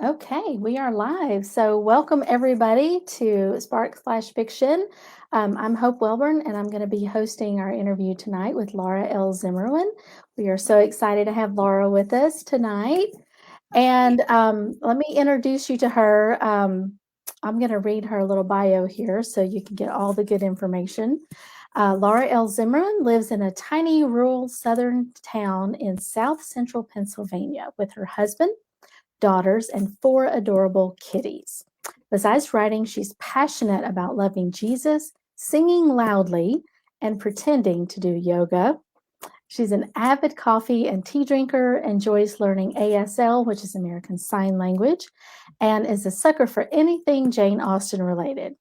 Okay, we are live. So, welcome everybody to Spark Slash Fiction. I'm Hope Welborn, and I'm going to be hosting our interview tonight with Laura L. Zimmerman. We are so excited to have Laura with us tonight. And let me introduce you to her. I'm going to read her little bio here so you can get all the good information. Laura L. Zimmerman lives in a tiny rural southern town in south central Pennsylvania with her husband, daughters, and 4 adorable kitties. Besides writing, she's passionate about loving Jesus, singing loudly, and pretending to do yoga. She's an avid coffee and tea drinker, enjoys learning ASL, which is American Sign Language, and is a sucker for anything Jane Austen related.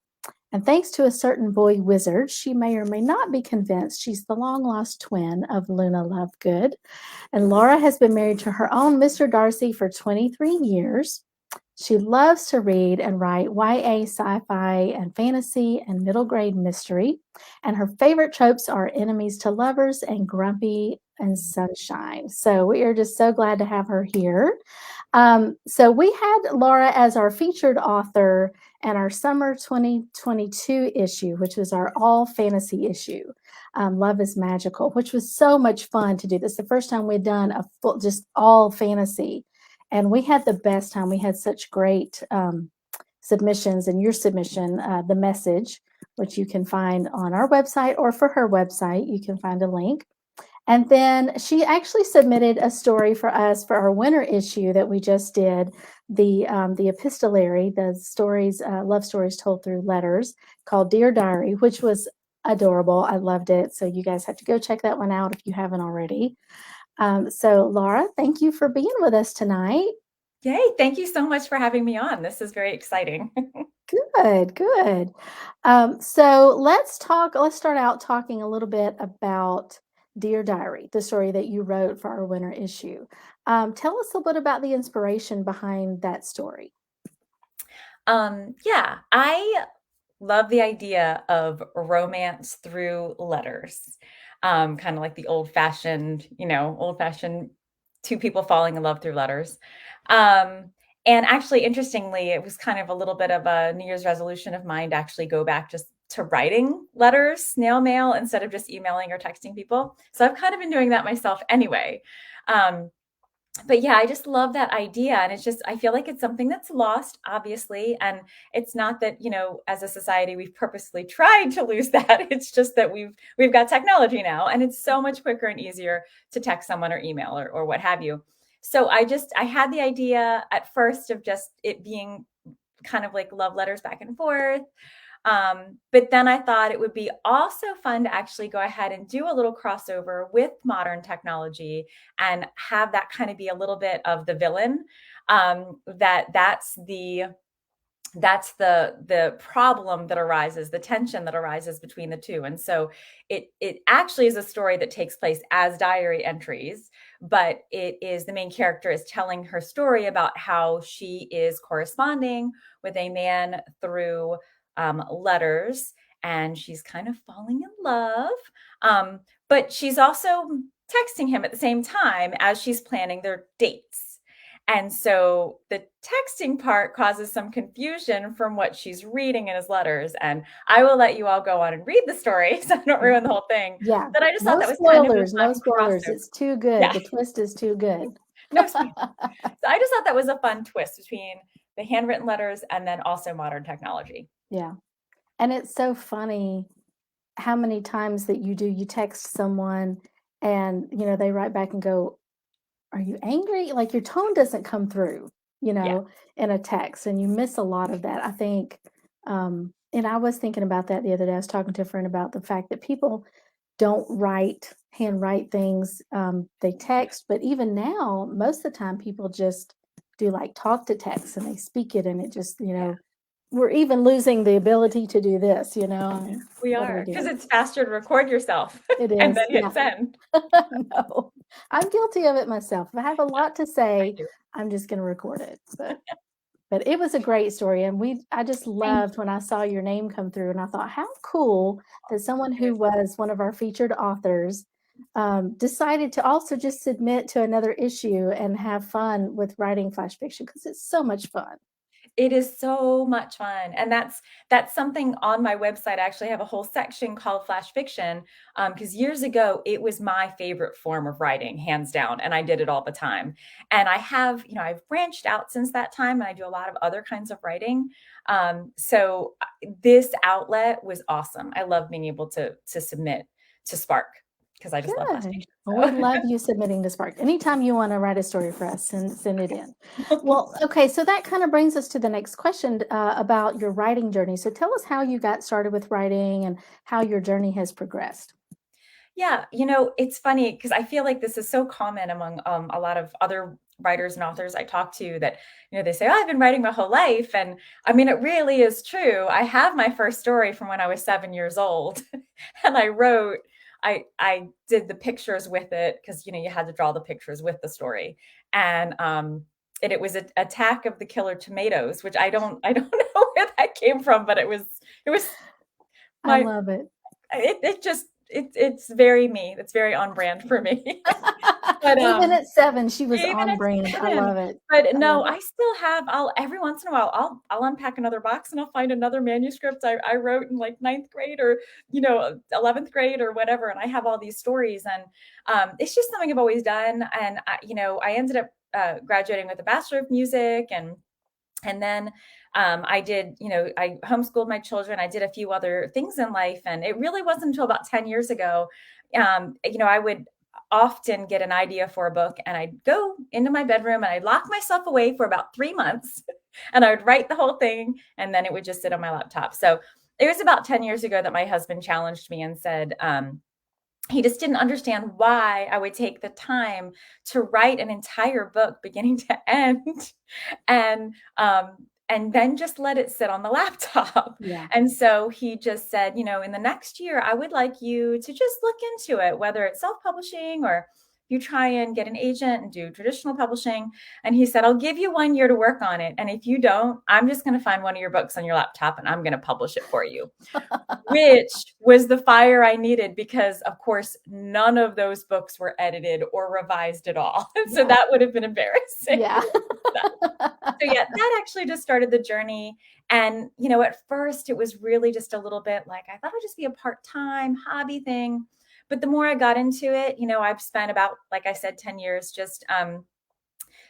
And thanks to a certain boy wizard, she may or may not be convinced she's the long lost twin of Luna Lovegood. And Laura has been married to her own Mr. Darcy for 23 years. She loves to read and write YA, sci-fi, and fantasy and middle grade mystery. And her favorite tropes are enemies to lovers and grumpy and sunshine. So we are just so glad to have her here. So we had Laura as our featured author and our summer 2022 issue, which was our all fantasy issue. Love is Magical, which was so much fun to do. This is the first time we'd done a full, just all fantasy. And we had the best time. We had such great submissions, and your submission, The Message, which you can find on our website, or for her website, you can find a link. And then she actually submitted a story for us for our winter issue that we just did, the epistolary, the stories, love stories told through letters, called Dear Diary, which was adorable. I loved it. So you guys have to go check that one out if you haven't already. So Laura, thank you for being with us tonight. Yay, thank you so much for having me on. This is very exciting. Good, good. So let's start out talking a little bit about Dear Diary, the story that you wrote for our winter issue. Tell us a little bit about the inspiration behind that story. Yeah, I love the idea of romance through letters. Kind of like the old-fashioned two people falling in love through letters. Um, and actually, interestingly, it was kind of a little bit of a New Year's resolution of mine to actually go back just to writing letters, snail mail, instead of just emailing or texting people. So I've kind of been doing that myself anyway. Um, but yeah, I just love that idea. And it's just, I feel like it's something that's lost, obviously. And it's not that, as a society, we've purposely tried to lose that. It's just that we've got technology now, and it's so much quicker and easier to text someone or email or what have you. So I had the idea at first of just it being kind of like love letters back and forth. But then I thought it would be also fun to actually go ahead and do a little crossover with modern technology and have that kind of be a little bit of the villain. That's the problem that arises, the tension that arises between the two. And so it actually is a story that takes place as diary entries, but it is the main character is telling her story about how she is corresponding with a man through letters, and she's kind of falling in love. But she's also texting him at the same time as she's planning their dates. And so the texting part causes some confusion from what she's reading in his letters. And I will let you all go on and read the story so I don't ruin the whole thing. Yeah, But I just thought no that was kind of a spoilers, no fun spoilers. crossover. It's too good. Yeah, The twist is too good. no spoilers. So I just thought that was a fun twist between the handwritten letters and then also modern technology. Yeah. And it's so funny how many times that you text someone and they write back and go, "Are you angry?" Like your tone doesn't come through, Yeah. in a text, and you miss a lot of that. I think, and I was thinking about that the other day. I was talking to a friend about the fact that people don't handwrite things. They text, but even now, most of the time, people just do like talk to text and they speak it, and it just, Yeah. we're even losing the ability to do this. We What do we are, because do? it's faster to record yourself It and is, then hit yeah. send. No, I'm guilty of it myself. If I have a lot to I say, do. I'm just going to record it. But it was a great story, and I just Thank loved when I saw your name come through, and I thought, how cool that someone you. who was one of our featured authors decided to also just submit to another issue and have fun with writing flash fiction because it's so much fun. It is so much fun, and that's something on my website. I actually have a whole section called Flash Fiction, because years ago, it was my favorite form of writing, hands down, and I did it all the time. And I have, I've branched out since that time, and I do a lot of other kinds of writing. So this outlet was awesome. I love being able to submit to Spark because I just love Flash Good. Well, we Fiction. love you submitting to Spark. Anytime you want to write a story for us, send it in. So Well, okay, so that kind of brings us to the next question about your writing journey. So tell us how you got started with writing and how your journey has progressed. Yeah, it's funny because I feel like this is so common among a lot of other writers and authors I talk to that, they say, "Oh, I've been writing my whole life." And I mean, it really is true. I have my first story from when I was 7 years old, and I did the pictures with it because, you had to draw the pictures with the story. And it was Attack of the Killer Tomatoes, which I don't know where that came from, but it was I my love it. it's very me. It's very on brand for me. But Even at 7, she was even on at brand. I 7. love it. But I love no, it. I still have I'll every once in a while, I'll unpack another box and I'll find another manuscript I wrote in like ninth grade or, 11th grade or whatever, and I have all these stories. And it's just something I've always done. And I ended up graduating with a Bachelor of Music. And then I did, I homeschooled my children. I did a few other things in life. And it really wasn't until about 10 years ago, I would often get an idea for a book and I'd go into my bedroom and I'd lock myself away for about 3 months and I would write the whole thing. And then it would just sit on my laptop. So it was about 10 years ago that my husband challenged me and said, he just didn't understand why I would take the time to write an entire book beginning to end and then just let it sit on the laptop. Yeah. And so he just said, in the next year, I would like you to just look into it, whether it's self-publishing or you try and get an agent and do traditional publishing. And he said, I'll give you 1 year to work on it. And if you don't, I'm just going to find one of your books on your laptop and I'm going to publish it for you, which was the fire I needed because, of course, none of those books were edited or revised at all. So Yeah. that would have been embarrassing. Yeah. So yeah, that actually just started the journey. And, at first it was really just a little bit like, I thought it'd just be a part-time hobby thing. But the more I got into it, I've spent about, like I said, 10 years just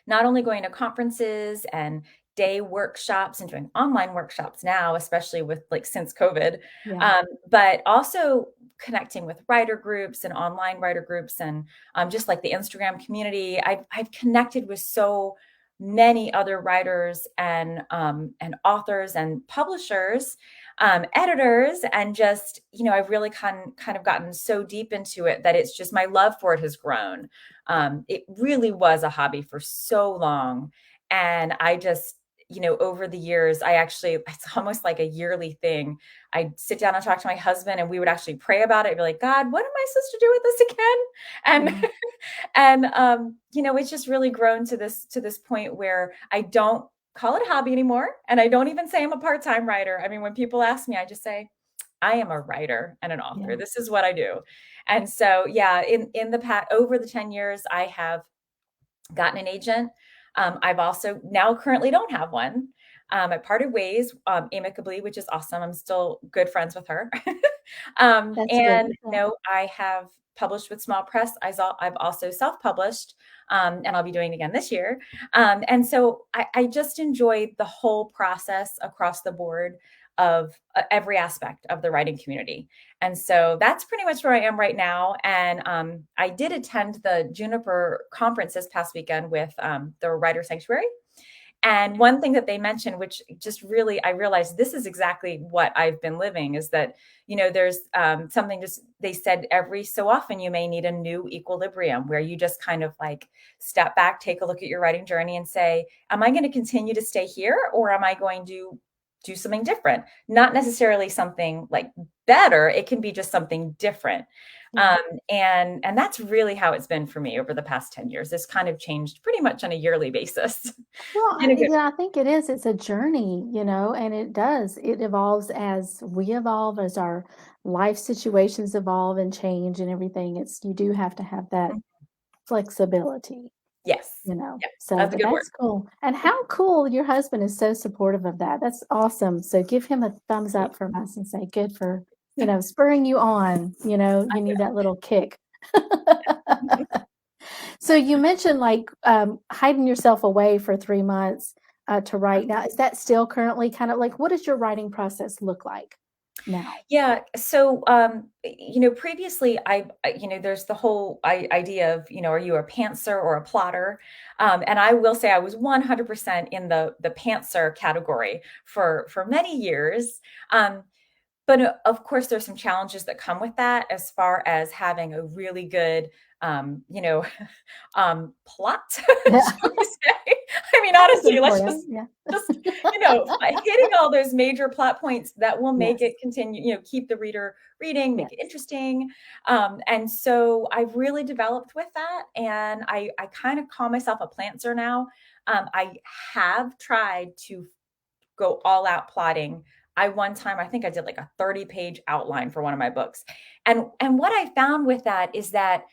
not only going to conferences and day workshops and doing online workshops now, especially with like since COVID, Yeah. but also connecting with writer groups and online writer groups and just like the Instagram community. I've connected with so many other writers and authors and publishers, editors, and just I've really kind of gotten so deep into it that it's just my love for it has grown. It really was a hobby for so long. And I just, over the years, it's almost like a yearly thing. I'd sit down and talk to my husband and we would actually pray about it. I'd be like, God, what am I supposed to do with this again? Yeah. And, it's just really grown to this point where I don't call it a hobby anymore. And I don't even say I'm a part-time writer. I mean, when people ask me, I just say, I am a writer and an author. Yeah. This is what I do. And so, yeah, in the past, over the 10 years, I have gotten an agent. I've also now currently don't have one. I parted ways amicably, which is awesome. I'm still good friends with her. That's And, great. Yeah. I have published with small press. I've also self-published, and I'll be doing it again this year. And so I just enjoy the whole process across the board of every aspect of the writing community. And so that's pretty much where I am right now. And I did attend the Juniper conference this past weekend with the Writer Sanctuary. And one thing that they mentioned, which just really, I realized this is exactly what I've been living, is that, there's something just, they said every so often you may need a new equilibrium where you just kind of like step back, take a look at your writing journey and say, am I going to continue to stay here or am I going to do something different, not necessarily something like better. It can be just something different. Yeah. And that's really how it's been for me over the past 10 years. It's kind of changed pretty much on a yearly basis Well, in a good. yeah, I think it is. It's a journey, and it does. It evolves as we evolve, as our life situations evolve and change and everything. You do have to have that flexibility, Yes. Yes. So, That's a but good word. that's cool. And how cool your husband is so supportive of that. That's awesome. So give him a thumbs up from us and say, good for, spurring you on, you need that little kick. So you mentioned like hiding yourself away for 3 months to write. Now, is that still currently kind of like what does your writing process look like now? Yeah. So, previously there's the whole idea of, are you a pantser or a plotter? And I will say I was 100% in the pantser category for many years. But of course, there's some challenges that come with that as far as having a really good, um, you know, plot, Yeah, shall we say? I mean, that is honestly, let's important. Yeah. just hitting all those major plot points that will make Yes. it continue, keep the reader reading, make it Yes. interesting. And so I've really developed with that, and I kind of call myself a plantser now. I have tried to go all out plotting. One time I think I did like a 30-page outline for one of my books. And what I found with that is that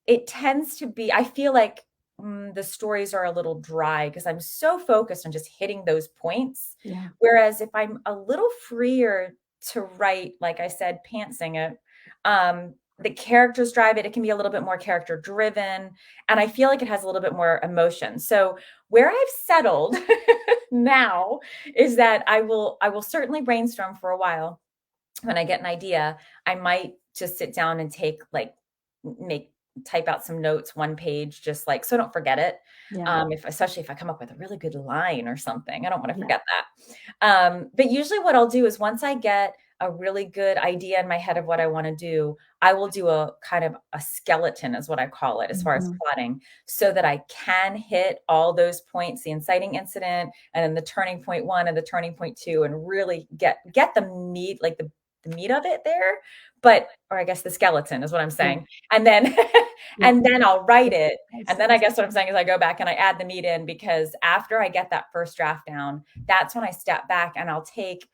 it tends to be, I feel like the stories are a little dry because I'm so focused on just hitting those points. Yeah. Whereas if I'm a little freer to write, like I said, pantsing it, the characters drive it. It can be a little bit more character driven. And I feel like it has a little bit more emotion. So where I've settled now is that I will certainly brainstorm for a while. When I get an idea, I might just sit down and make type out some notes, one page, just like so I don't forget it. Yeah. If especially if I come up with a really good line or something, I don't want to Yeah. forget that. But usually what I'll do is once I get a really good idea in my head of what I want to do, I will do a kind of a skeleton, is what I call it, as far as Mhm. plotting, so that I can hit all those points, the inciting incident, and then the turning point one and the turning point two, and really get the meat, like the meat of it there, or I guess the skeleton is what I'm Yeah. saying. And then Yeah. and then I'll write Good it. And then I process. guess what I'm saying is I go back and I add the meat in, because after I get that first draft down, that's when I step back and I'll take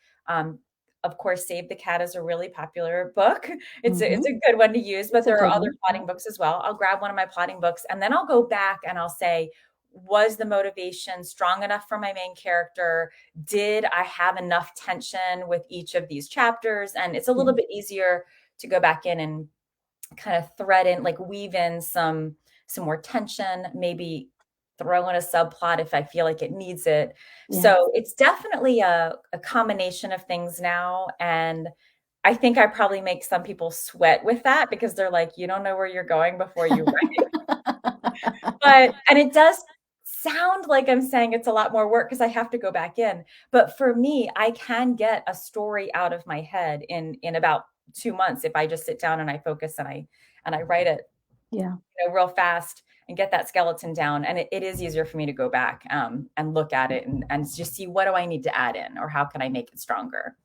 of course, Save the Cat is a really popular book. It's Mhm. a good one to use, but It's a there are good other one. Yeah. plotting books as well. I'll grab one of my plotting books and then I'll go back and I'll say, was the motivation strong enough for my main character? Did I have enough tension with each of these chapters? And it's a Yeah. little bit easier to go back in and kind of thread in, like weave in some more tension, maybe throw in a subplot if I feel like it needs it. Yeah. So it's definitely a combination of things now. And I think I probably make some people sweat with that because they're like, you don't know where you're going before you write. And it does sound like I'm saying it's a lot more work because I have to go back in. But for me, I can get a story out of my head in about 2 months if I just sit down and I focus and I write it, Yeah. real fast and get that skeleton down. And it is easier for me to go back and look at it and just see, what do I need to add in, or how can I make it stronger?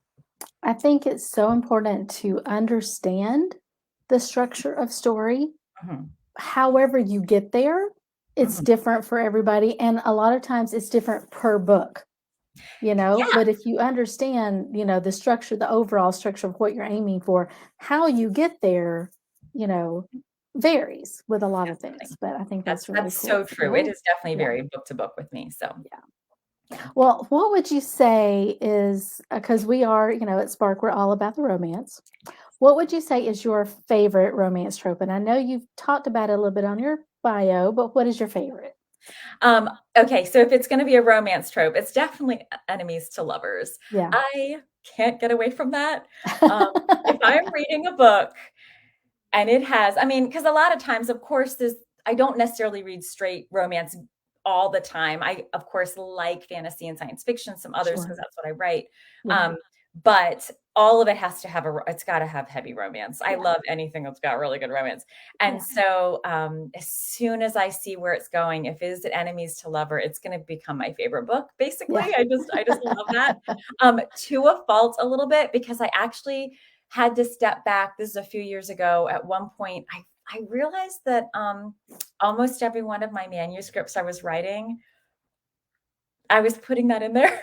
I think it's so important to understand the structure of story. Mhm, However you get there, it's mhm. different for everybody, and a lot of times it's different per book. Yeah, But if you understand, the structure, the overall structure of what you're aiming for, how you get there, you know, varies with a lot of things. definitely. But I think That's that's really that's cool. so So true. It is definitely yeah, very book to book with me. So yeah. yeah. Well, what would you say is because we are, at Spark, we're all about the romance. What would you say is your favorite romance trope? And I know you've talked about it a little bit on your bio, but what is your favorite? Okay, so if it's going to be a romance trope, it's definitely enemies to lovers. Yeah. I can't get away from that. Um, if I'm reading a book and it has, I mean, because a lot of times, of course, I don't necessarily read straight romance all the time. I, of course, like fantasy and science fiction, some others, because Sure. that's what I write. Yeah. Um, but all of it has to have it's got to have heavy romance. I Yeah. love anything that's got really good romance. And Yeah. so as soon as I see where it's going, if it is enemies to lover, it's going to become my favorite book. Basically, Yeah. I just love that. To a fault a little bit, because I actually had to step back. This is a few years ago. At one point, I realized that almost every one of my manuscripts I was writing, I was putting that in there.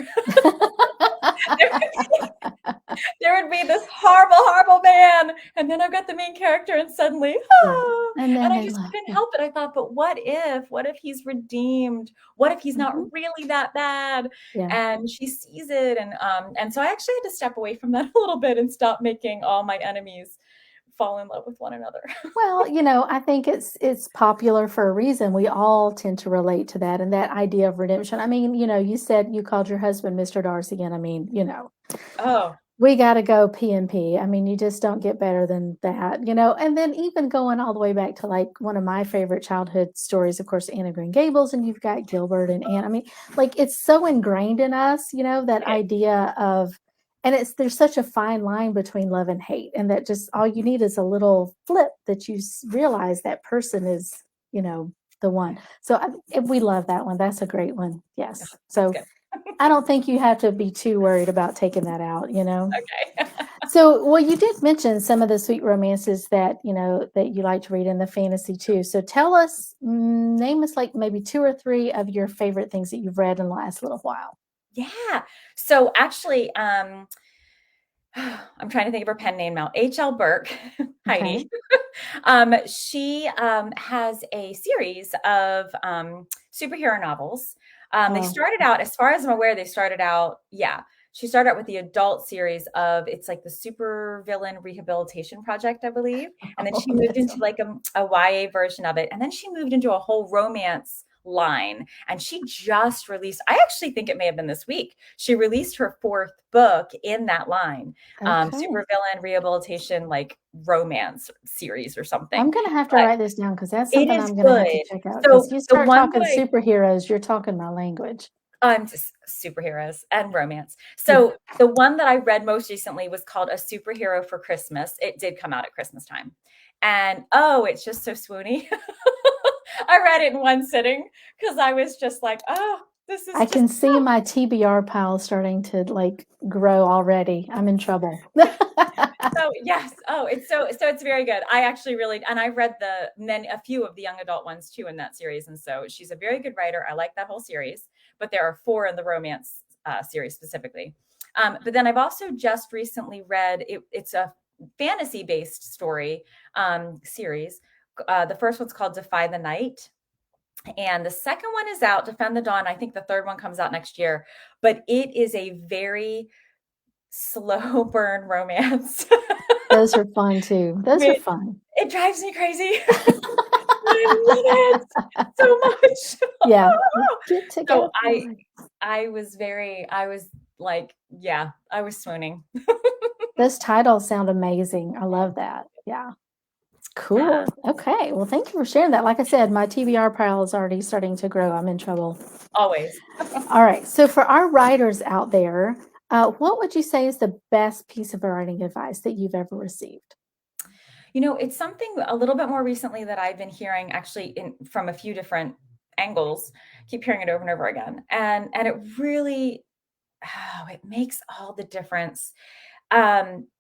There would be this horrible, horrible man, and then I've got the main character, and suddenly, Right. And and then I they just love. couldn't Yeah. help it. I thought, but what if? What if he's redeemed? What if he's not Mhm. really that bad? Yeah. And she sees it, and so I actually had to step away from that a little bit and stop making all my enemies fall in love with one another. Well, I think it's popular for a reason. We all tend to relate to that and that idea of redemption. I mean, you said you called your husband Mr. Darcy, and I mean, Oh, we gotta go P&P. I mean, you just don't get better than that. And then even going all the way back to, like, one of my favorite childhood stories, of course, Anne of Green Gables, and you've got Gilbert and Anne. I mean, like, it's so ingrained in us, that it idea of and there's such a fine line between love and hate, and that just all you need is a little flip that you realize that person is, the one. So we love that one. That's a great one. is. Yes. That's So good. I don't think you have to be too worried about taking that out. Okay. So, well, you did mention some of the sweet romances that you like to read in the fantasy too. So tell us, name us like maybe two or three of your favorite things that you've read in the last little while. Yeah. So actually, I'm trying to think of her pen name now. H.L. Burke, Okay. Heidi. She has a series of superhero novels. They Oh, started out, as far as I'm aware, yeah. She started out with the adult series of, it's like the Super Villain Rehabilitation Project, I believe. And then oh, she moved that's into like a YA version of it. And then she moved into a whole romance line. And she just released, I actually think it may have been this week, she released her fourth book in that line, okay. supervillain rehabilitation, like romance series or something. I'm gonna have to But write this down because that's it something is I'm gonna have to good. check out. So Because you the start one that talking superheroes, you're talking my language. just superheroes and romance. Yeah. So the one that I read most recently was called A Superhero for Christmas. It did come out at Christmas time. And oh, it's just so swoony. I read it in one sitting because I was just like, oh, this is I just can see my TBR pile starting to like grow already. I'm in trouble. so yes. Oh, it's very good. I actually really, and I read a few of the young adult ones too in that series, and so she's a very good writer. I like that whole series, but there are four in the romance series specifically. But then I've also just recently read it's a fantasy based story series. The first one's called Defy the Night, and the second one is out, Defend the Dawn. I think the third one comes out next year, but it is a very slow burn romance. Those are fun too. Those are Which fun. it drives me crazy. I love it so much. Yeah. Get So together. I was like, yeah, I was swooning. Those titles sound amazing. I love that. Yeah. Yeah, Cool. Okay. Well, thank you for sharing that. Like I said, my TBR pile is already starting to grow. I'm in trouble. always. All right. So, for our writers out there, what would you say is the best piece of writing advice that you've ever received? It's something a little bit more recently that I've been hearing actually from a few different angles. Keep hearing it over and over again. And it really it makes all the difference.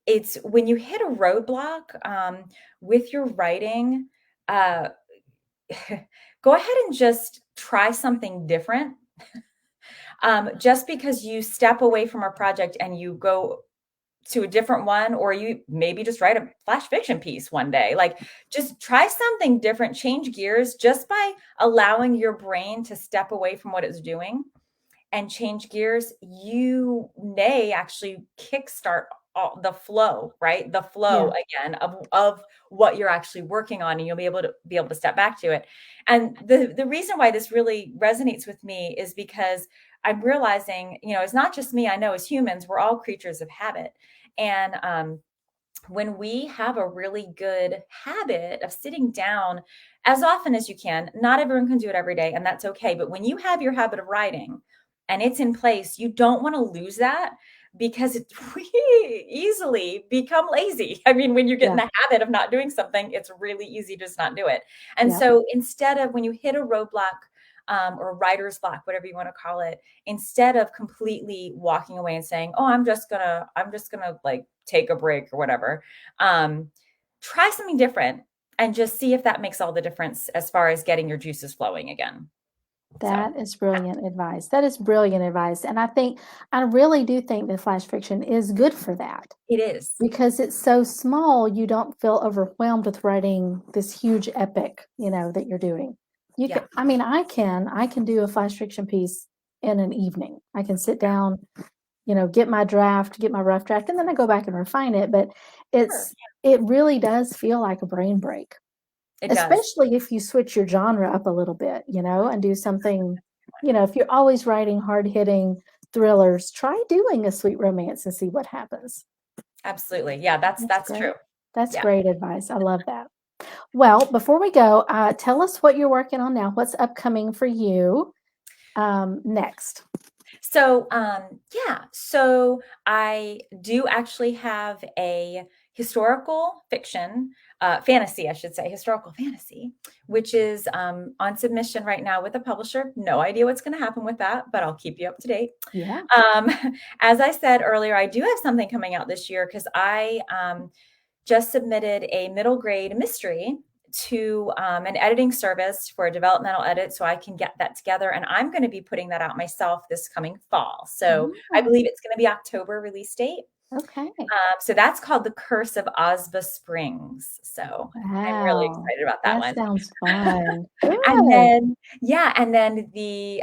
It's when you hit a roadblock with your writing, uh, go ahead and just try something different. Just because you step away from a project and you go to a different one, or you maybe just write a flash fiction piece one day, like just try something different, change gears just by allowing your brain to step away from what it's doing and change gears, you may actually kickstart the flow, right? The flow Yeah. again of what you're actually working on, and you'll be able to step back to it. And the reason why this really resonates with me is because I'm realizing, it's not just me. I know as humans, we're all creatures of habit, and when we have a really good habit of sitting down as often as you can, not everyone can do it every day, and that's okay. But when you have your habit of writing and it's in place, you don't want to lose that because we easily become lazy. I mean, when you get in Yeah. the habit of not doing something, it's really easy to just not do it. And Yeah. so instead of when you hit a roadblock, or writer's block, whatever you want to call it, instead of completely walking away and saying, "Oh, I'm just gonna like take a break or whatever," try something different and just see if that makes all the difference as far as getting your juices flowing again. So That is brilliant advice. That is brilliant advice. And I really do think that flash fiction is good for that it is. because it's so small, you don't feel overwhelmed with writing this huge epic, that you're doing. You Yeah. can, I mean, I can do a flash fiction piece in an evening. I can sit down, get my draft, get my rough draft, and then I go back and refine it. But Sure. it really does feel like a brain break. It does. Especially if you switch your genre up a little bit, and do something, if you're always writing hard-hitting thrillers, try doing a sweet romance and see what happens. Absolutely. Yeah, That's that's true. great. That's Yeah. great advice. I love that. Well, before we go, tell us what you're working on now. What's upcoming for you next? So, yeah, so I do actually have a historical fiction, fantasy, I should say, historical fantasy, which is on submission right now with a publisher. No idea what's going to happen with that, but I'll keep you up to date. Yeah. Um, as I said earlier, I do have something coming out this year because I just submitted a middle grade mystery to an editing service for a developmental edit so I can get that together. And I'm going to be putting that out myself this coming fall. So I Oh, believe it's going to be October release date. okay. So that's called The Curse of Ozva Springs. So I'm really Wow. excited about that That one. sounds fun. And Good. then, yeah, and then the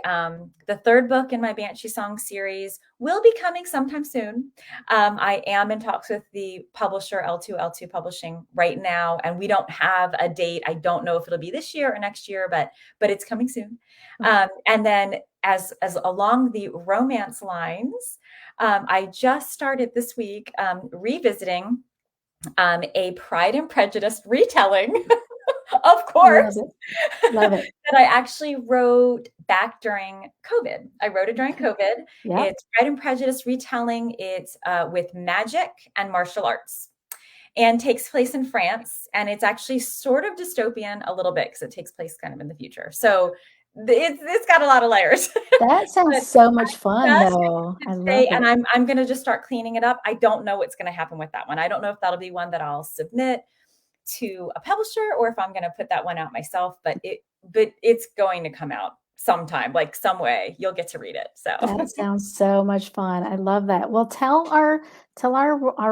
third book in my Banshee Song series will be coming sometime soon. I am in talks with the publisher L2 Publishing right now, and we don't have a date. I don't know if it'll be this year or next year, but it's coming soon. And then as along the romance lines, I just started this week revisiting a Pride and Prejudice retelling, of Love course, it. Love it. that I actually wrote back during COVID. I wrote it during Okay. COVID. Yep. It's Pride and Prejudice retelling. It's with magic and martial arts and takes place in France. And it's actually sort of dystopian a little bit because it takes place kind of in the future. So it's got a lot of layers. That sounds But so much fun, just though. I to love say, and it. I'm going to just start cleaning it up. I don't know what's going to happen with that one. I don't know if that'll be one that I'll submit to a publisher or if I'm going to put that one out myself, but it's going to come out sometime, like some way you'll get to read it. So That sounds so much fun. I love that. Well, tell our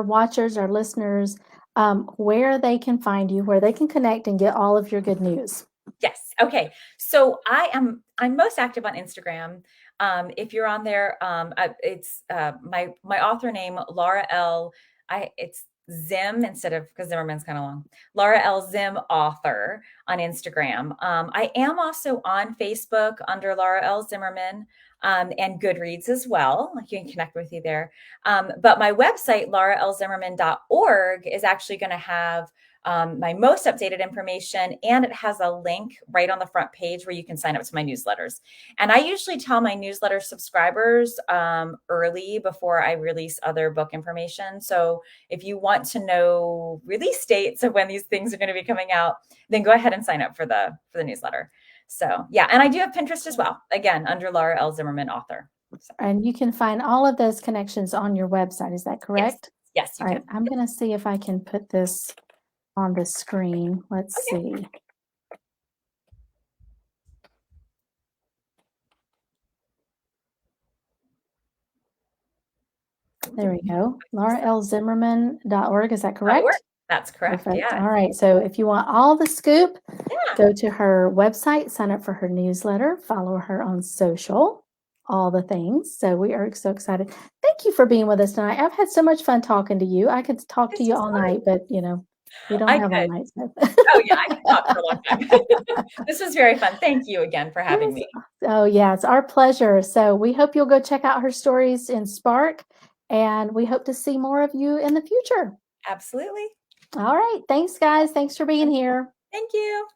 watchers, our listeners, where they can find you, where they can connect and get all of your good news. yes. Okay. So I'm most active on Instagram. If you're on there, it's my author name, Laura L. It's Zim instead of because Zimmerman's kind of long. Laura L. Zim author on Instagram. I am also on Facebook under Laura L. Zimmerman and Goodreads as well. Like you can connect with you there. But my website, lauralzimmerman.org, is actually going to have my most updated information, and it has a link right on the front page where you can sign up to my newsletters. And I usually tell my newsletter subscribers early before I release other book information. So if you want to know release dates of when these things are going to be coming out, then go ahead and sign up for the newsletter. So yeah, and I do have Pinterest as well. Again, under Laura L. Zimmerman author. So, And you can find all of those connections on your website. Is that yes, correct? yes, you All right. can. I'm going to see if I can put this on the screen. Let's Okay. see. There we go. LauraLZimmerman.org. Is that correct? That's correct. Perfect. Yeah. All right. So if you want all the scoop, Yeah. go to her website, sign up for her newsletter, follow her on social, all the things. So we are so excited. Thank you for being with us tonight. I've had so much fun talking to you. I could talk to This you was all fun. night, but we don't I have all could. night. So. Oh yeah, I could talk for a long time. This was very fun. Thank you again for having Yes. me. Oh, yeah, it's our pleasure. So we hope you'll go check out her stories in Spark, and we hope to see more of you in the future. Absolutely. All right. Thanks, guys. Thanks for being here. Thank you.